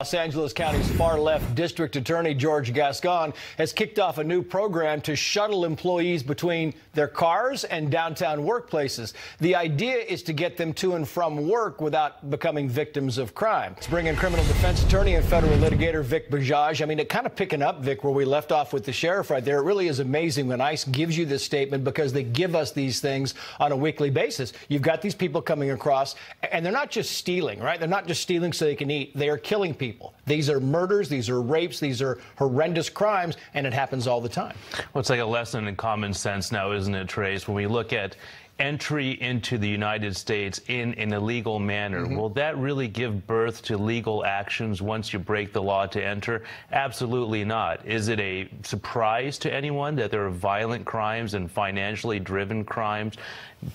Los Angeles County's far-left district attorney, George Gascon, has kicked off a new program to shuttle employees between their cars and downtown workplaces. The idea is to get them to and from work without becoming victims of crime. Let's bring in criminal defense attorney and federal litigator Vikas Bajaj. I mean, it kind of picking up, Vic, where we left off with the sheriff right there. It really is amazing when ICE gives you this statement because they give us these things on a weekly basis. You've got these people coming across, and they're not just stealing, right? They're not just stealing so they can eat. They are killing people. These are murders, these are rapes, these are horrendous crimes, and it happens all the time. Well, it's like a lesson in common sense now, isn't it, Trace? When we look at entry into the United States in an illegal manner, will that really give birth to legal actions once you break the law to enter? Absolutely not. Is it a surprise to anyone that there are violent crimes and financially driven crimes,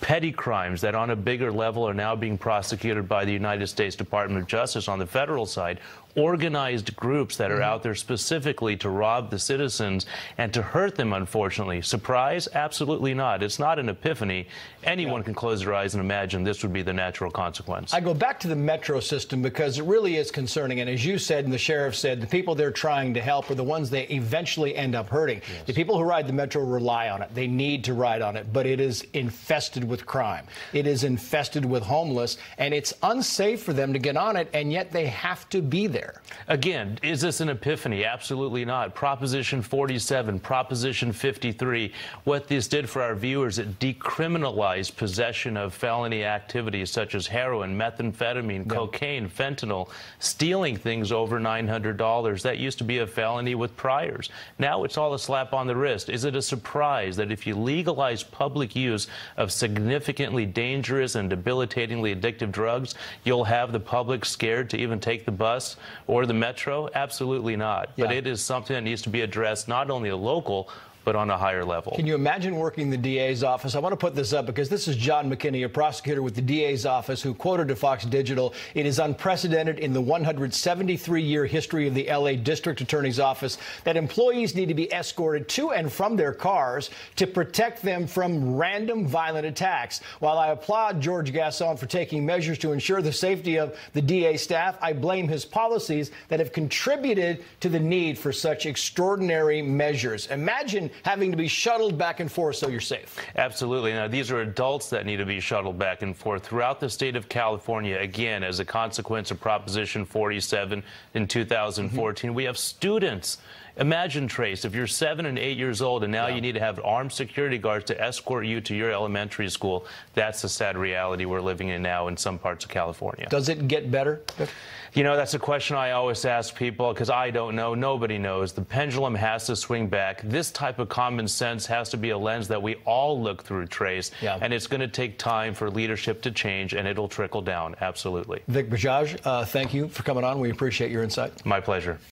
petty crimes that on a bigger level are now being prosecuted by the United States Department of Justice on the federal side? Organized groups that are out there specifically to rob the citizens and to hurt them, unfortunately. Surprise? Absolutely not. It's not an epiphany. Anyone can close their eyes and imagine this would be the natural consequence. I go back to the metro system because it really is concerning. And as you said and the sheriff said, the people they're trying to help are the ones they eventually end up hurting. Yes. The people who ride the metro rely on it. They need to ride on it. But it is infested with crime. It is infested with homeless. And it's unsafe for them to get on it. And yet they have to be there. Again, is this an epiphany? Absolutely not. Proposition 47, Proposition 53, what this did for our viewers, it decriminalized possession of felony activities such as heroin, methamphetamine, cocaine, fentanyl, stealing things over $900. That used to be a felony with priors. Now it's all a slap on the wrist. Is it a surprise that if you legalize public use of significantly dangerous and debilitatingly addictive drugs, you'll have the public scared to even take the bus or the metro? Absolutely not. But it is something that needs to be addressed not only at local, but on a higher level. Can you imagine working the DA's office? I want to put this up because this is John McKinney, a prosecutor with the DA's office, who quoted to Fox Digital, "It is unprecedented in the 173-year history of the LA District Attorney's Office that employees need to be escorted to and from their cars to protect them from random violent attacks. While I applaud George Gascon for taking measures to ensure the safety of the DA staff, I blame his policies that have contributed to the need for such extraordinary measures." Imagine having to be shuttled back and forth so you're safe. Absolutely. Now, these are adults that need to be shuttled back and forth throughout the state of California. Again, as a consequence of Proposition 47 in 2014, we have students. Imagine, Trace, if you're 7 and 8 years old and now you need to have armed security guards to escort you to your elementary school. That's the sad reality we're living in now in some parts of California. Does it get better? You know, that's a question I always ask people because I don't know. Nobody knows. The pendulum has to swing back. This type of common sense has to be a lens that we all look through, Trace. And it's going to take time for leadership to change, and it'll trickle down. Absolutely. Vikas Bajaj, thank you for coming on. We appreciate your insight. My pleasure.